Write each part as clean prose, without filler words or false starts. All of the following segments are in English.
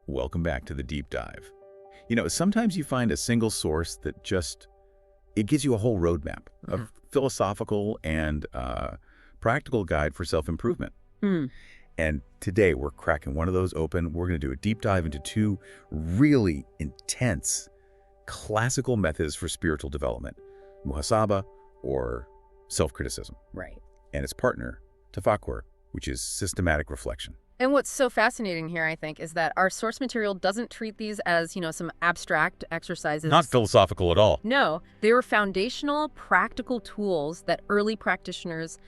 Welcome back to the deep dive. Sometimes you find a single source that it gives you a whole roadmap, a philosophical and practical guide for self-improvement. Mm. And today we're cracking one of those open. We're going to do a deep dive into two really intense classical methods for spiritual development, muhasaba, or self-criticism, Right. and its partner, tafakkur, which is systematic reflection. And what's so fascinating here, I think, is that our source material doesn't treat these as, some abstract exercises. Not philosophical at all. No, they were foundational, practical tools that early practitioners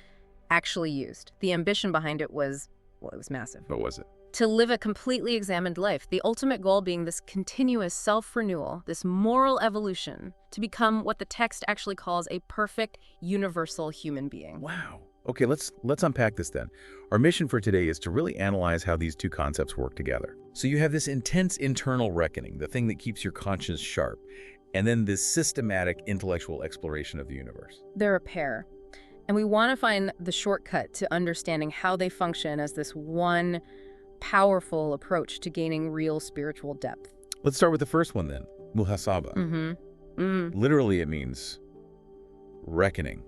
actually used. The ambition behind it was, it was massive. What was it? To live a completely examined life, the ultimate goal being this continuous self-renewal, this moral evolution, to become what the text actually calls a perfect, universal human being. Wow. Okay, let's unpack this then. Our mission for today is to really analyze how these two concepts work together. So you have this intense internal reckoning, the thing that keeps your conscience sharp, and then this systematic intellectual exploration of the universe. They're a pair. And we want to find the shortcut to understanding how they function as this one powerful approach to gaining real spiritual depth. Let's start with the first one then, muhasaba. Literally it means reckoning,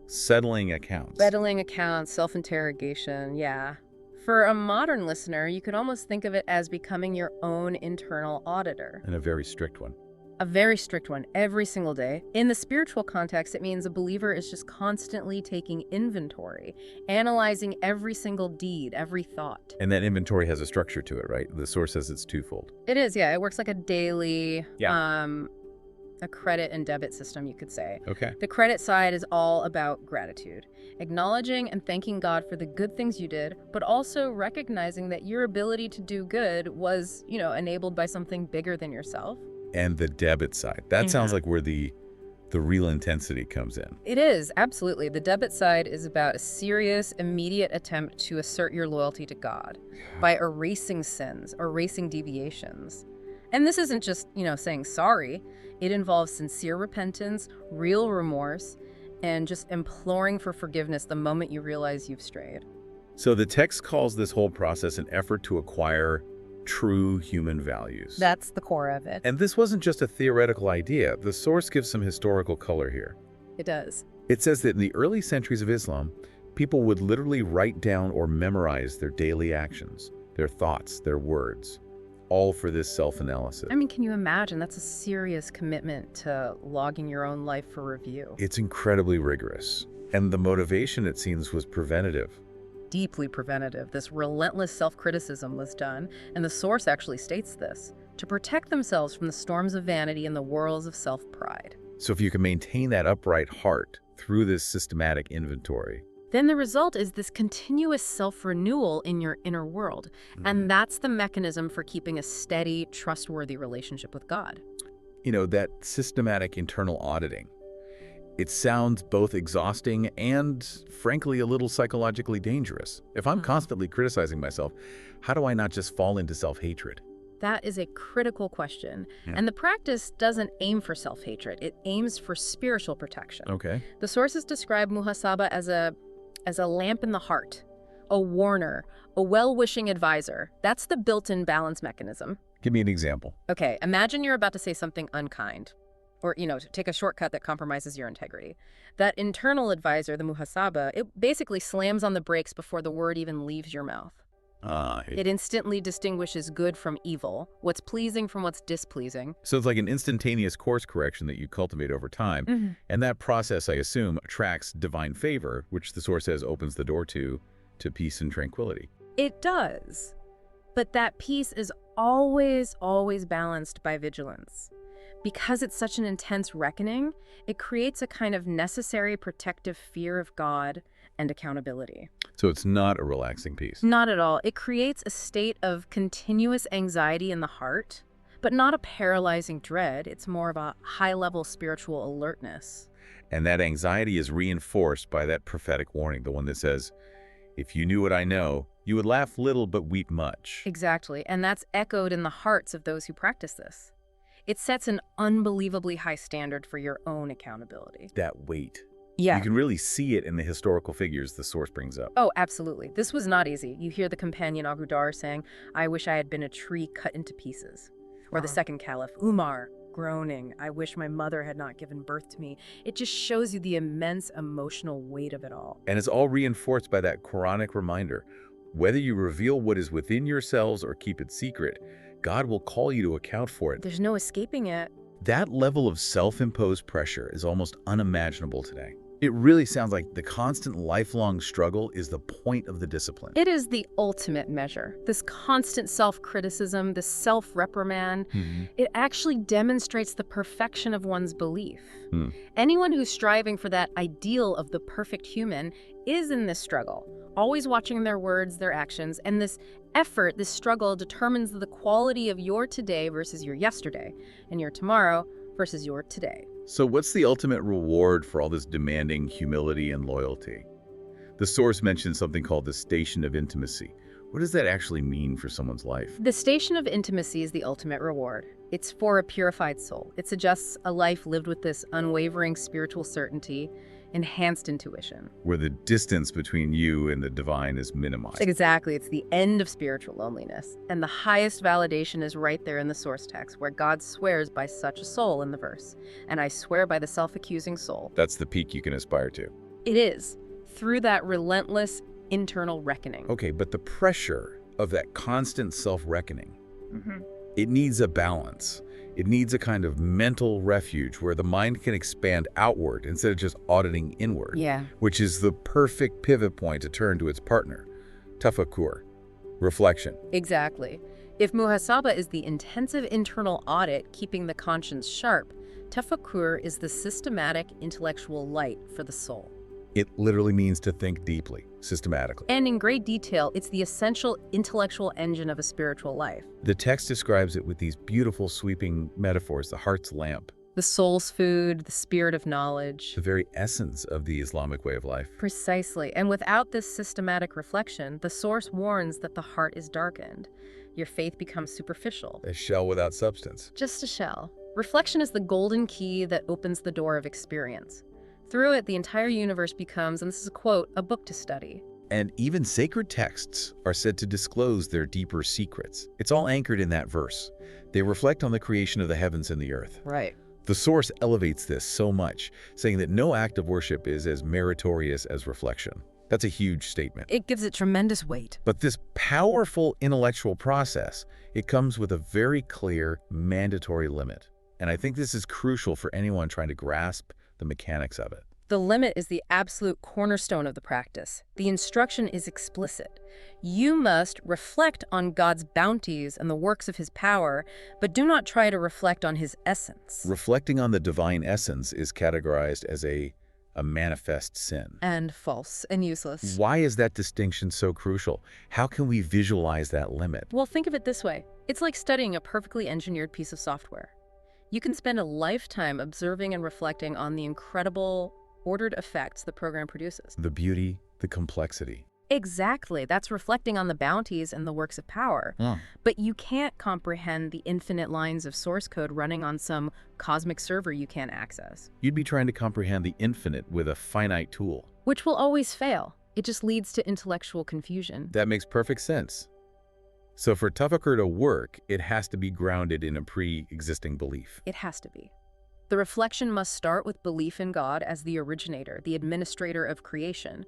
settling accounts. Settling accounts, self-interrogation, yeah. For a modern listener, you could almost think of it as becoming your own internal auditor. And a very strict one. A very strict one, every single day. In the spiritual context, it means a believer is just constantly taking inventory, analyzing every single deed, every thought. And that inventory has a structure to it, right? The source says it's twofold. It is, yeah. It works like a daily, a credit and debit system, you could say. Okay. The credit side is all about gratitude, acknowledging and thanking God for the good things you did, but also recognizing that your ability to do good was, enabled by something bigger than yourself. And the debit side. That sounds like where the real intensity comes in. It is, absolutely. The debit side is about a serious, immediate attempt to assert your loyalty to God by erasing sins, erasing deviations. And this isn't just, saying sorry. It involves sincere repentance, real remorse, and just imploring for forgiveness the moment you realize you've strayed. So the text calls this whole process an effort to acquire true human values. That's the core of it. And this wasn't just a theoretical idea. The source gives some historical color here. It does. It says that in the early centuries of Islam, people would literally write down or memorize their daily actions, their thoughts, their words, all for this self-analysis. I mean, can you imagine? That's a serious commitment to logging your own life for review. It's incredibly rigorous. And the motivation, it seems, was preventative. Deeply preventative. This relentless self-criticism was done, and the source actually states this, to protect themselves from the storms of vanity and the whirls of self-pride. So if you can maintain that upright heart through this systematic inventory, then the result is this continuous self-renewal in your inner world. And that's the mechanism for keeping a steady, trustworthy relationship with God. That systematic internal auditing. It sounds both exhausting and, frankly, a little psychologically dangerous. If I'm constantly criticizing myself, how do I not just fall into self-hatred? That is a critical question. And the practice doesn't aim for self-hatred. It aims for spiritual protection. Okay. The sources describe muhasaba as a lamp in the heart, a warner, a well-wishing advisor. That's the built-in balance mechanism. Give me an example. Okay, imagine you're about to say something unkind. Or, to take a shortcut that compromises your integrity. That internal advisor, the muhasaba, it basically slams on the brakes before the word even leaves your mouth. It instantly distinguishes good from evil, what's pleasing from what's displeasing. So it's like an instantaneous course correction that you cultivate over time. And that process, I assume, attracts divine favor, which the source says opens the door to peace and tranquility. It does. But that peace is always, always balanced by vigilance. Because it's such an intense reckoning, it creates a kind of necessary protective fear of God and accountability. So it's not a relaxing peace. Not at all. It creates a state of continuous anxiety in the heart, but not a paralyzing dread. It's more of a high-level spiritual alertness. And that anxiety is reinforced by that prophetic warning, the one that says, if you knew what I know, you would laugh little but weep much. Exactly. And that's echoed in the hearts of those who practice this. It sets an unbelievably high standard for your own accountability. That weight, You can really see it in the historical figures the source brings up. Oh, absolutely. This was not easy. You hear the companion Agudar saying, "I wish I had been a tree cut into pieces." Or the second caliph, Umar, groaning, "I wish my mother had not given birth to me." It just shows you the immense emotional weight of it all. And it's all reinforced by that Quranic reminder. Whether you reveal what is within yourselves or keep it secret, God will call you to account for it. There's no escaping it. That level of self-imposed pressure is almost unimaginable today. It really sounds like the constant lifelong struggle is the point of the discipline. It is the ultimate measure. This constant self-criticism, this self-reprimand, it actually demonstrates the perfection of one's belief. Anyone who's striving for that ideal of the perfect human is in this struggle, always watching their words, their actions, and this effort, this struggle determines the quality of your today versus your yesterday, and your tomorrow versus your today. So what's the ultimate reward for all this demanding humility and loyalty? The source mentions something called the station of intimacy. What does that actually mean for someone's life? The station of intimacy is the ultimate reward. It's for a purified soul. It suggests a life lived with this unwavering spiritual certainty, enhanced intuition. Where the distance between you and the divine is minimized. Exactly. It's the end of spiritual loneliness. And the highest validation is right there in the source text, where God swears by such a soul in the verse. "And I swear by the self-accusing soul." That's the peak you can aspire to. It is, through that relentless internal reckoning. Okay, but the pressure of that constant self-reckoning, it needs a balance. It needs a kind of mental refuge where the mind can expand outward instead of just auditing inward, which is the perfect pivot point to turn to its partner, tafakkur, reflection. Exactly. If muhasaba is the intensive internal audit keeping the conscience sharp, tafakkur is the systematic intellectual light for the soul. It literally means to think deeply, systematically. And in great detail, it's the essential intellectual engine of a spiritual life. The text describes it with these beautiful sweeping metaphors, the heart's lamp, The soul's food, the spirit of knowledge. the very essence of the Islamic way of life. Precisely. And without this systematic reflection, the source warns that the heart is darkened. Your faith becomes superficial. A shell without substance. Just a shell. Reflection is the golden key that opens the door of experience. Through it, the entire universe becomes, and this is a quote, a book to study. And even sacred texts are said to disclose their deeper secrets. It's all anchored in that verse. They reflect on the creation of the heavens and the earth. Right. The source elevates this so much, saying that no act of worship is as meritorious as reflection. That's a huge statement. It gives it tremendous weight. But this powerful intellectual process, it comes with a very clear, mandatory limit. And I think this is crucial for anyone trying to grasp the mechanics of it. The limit is the absolute cornerstone of the practice. The instruction is explicit. You must reflect on God's bounties and the works of his power, but do not try to reflect on his essence. Reflecting on the divine essence is categorized as a manifest sin. And false and useless. Why is that distinction so crucial? How can we visualize that limit? Well, think of it this way. It's like studying a perfectly engineered piece of software. You can spend a lifetime observing and reflecting on the incredible, ordered effects the program produces. The beauty, the complexity. Exactly. That's reflecting on the bounties and the works of power. But you can't comprehend the infinite lines of source code running on some cosmic server you can't access. You'd be trying to comprehend the infinite with a finite tool. Which will always fail. It just leads to intellectual confusion. That makes perfect sense. So for tafakkur to work, it has to be grounded in a pre-existing belief. It has to be. The reflection must start with belief in God as the originator, the administrator of creation.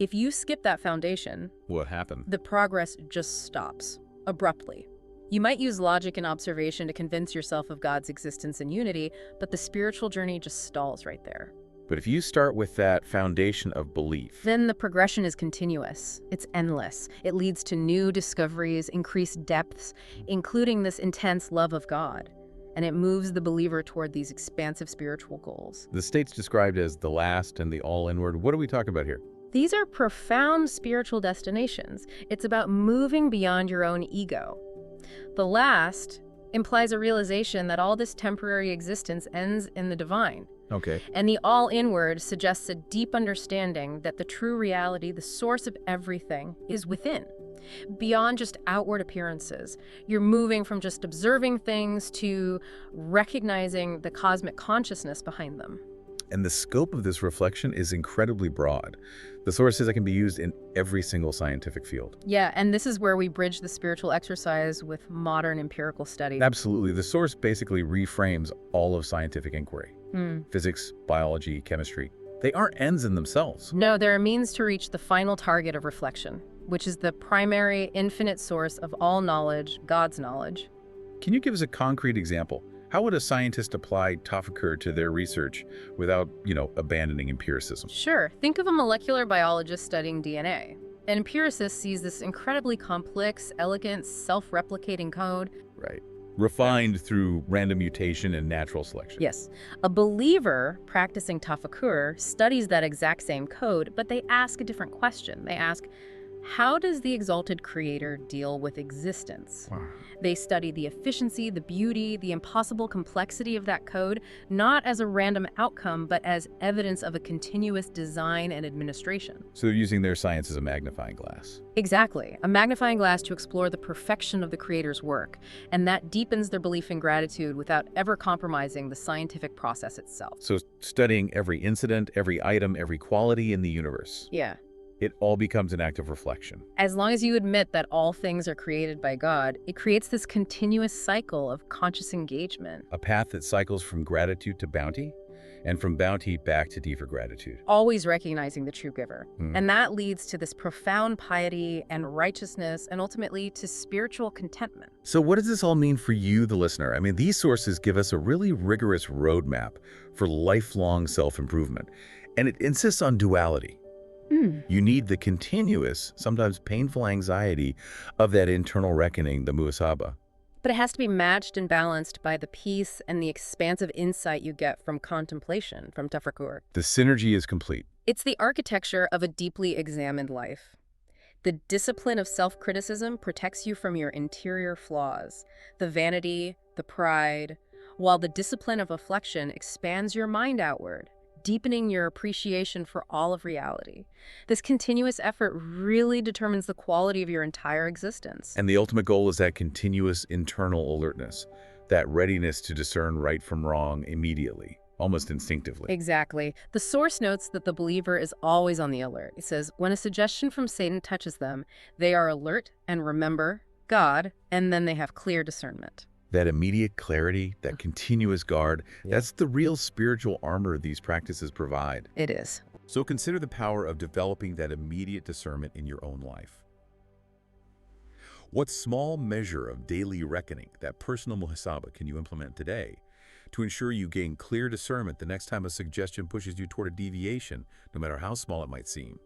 If you skip that foundation, What happened? the progress just stops, abruptly. You might use logic and observation to convince yourself of God's existence and unity, but the spiritual journey just stalls right there. But if you start with that foundation of belief, Then the progression is continuous. It's endless. It leads to new discoveries, increased depths, including this intense love of God. And it moves the believer toward these expansive spiritual goals. the state's described as the last and the all-inward. What are we talking about here? These are profound spiritual destinations. It's about moving beyond your own ego. The last implies a realization that all this temporary existence ends in the divine. Okay. And the all-inward suggests a deep understanding that the true reality, the source of everything, is within. Beyond just outward appearances, you're moving from just observing things to recognizing the cosmic consciousness behind them. And the scope of this reflection is incredibly broad. The source says it can be used in every single scientific field. Yeah, and this is where we bridge the spiritual exercise with modern empirical study. Absolutely. The source basically reframes all of scientific inquiry. Physics, biology, chemistry. They aren't ends in themselves. No, they're a means to reach the final target of reflection, which is the primary, infinite source of all knowledge, God's knowledge. Can you give us a concrete example? How would a scientist apply Tafakkur to their research without, abandoning empiricism? Sure, think of a molecular biologist studying DNA. An empiricist sees this incredibly complex, elegant, self-replicating code. Right. Refined through random mutation and natural selection. Yes. A believer practicing Tafakkur studies that exact same code, but they ask a different question. They ask, how does the exalted creator deal with existence? Wow. They study the efficiency, the beauty, the impossible complexity of that code, not as a random outcome, but as evidence of a continuous design and administration. So they're using their science as a magnifying glass. Exactly. A magnifying glass to explore the perfection of the creator's work. And that deepens their belief in gratitude without ever compromising the scientific process itself. So studying every incident, every item, every quality in the universe. Yeah. It all becomes an act of reflection. As long as you admit that all things are created by God, it creates this continuous cycle of conscious engagement. A path that cycles from gratitude to bounty, and from bounty back to deeper gratitude. Always recognizing the true giver. And that leads to this profound piety and righteousness, and ultimately to spiritual contentment. So what does this all mean for you, the listener? I mean, these sources give us a really rigorous roadmap for lifelong self-improvement, and it insists on duality. You need the continuous, sometimes painful anxiety of that internal reckoning, the muhasabah. But it has to be matched and balanced by the peace and the expansive insight you get from contemplation, from tafakkur. The synergy is complete. It's the architecture of a deeply examined life. The discipline of self-criticism protects you from your interior flaws, the vanity, the pride, while the discipline of reflection expands your mind outward, deepening your appreciation for all of reality. This continuous effort really determines the quality of your entire existence. And the ultimate goal is that continuous internal alertness, that readiness to discern right from wrong immediately, almost instinctively. Exactly. The source notes that the believer is always on the alert. It says, when a suggestion from Satan touches them, they are alert and remember God, and then they have clear discernment. That immediate clarity, that continuous guard, that's the real spiritual armor these practices provide. It is. So consider the power of developing that immediate discernment in your own life. What small measure of daily reckoning, that personal muhasabah, can you implement today to ensure you gain clear discernment the next time a suggestion pushes you toward a deviation, no matter how small it might seem?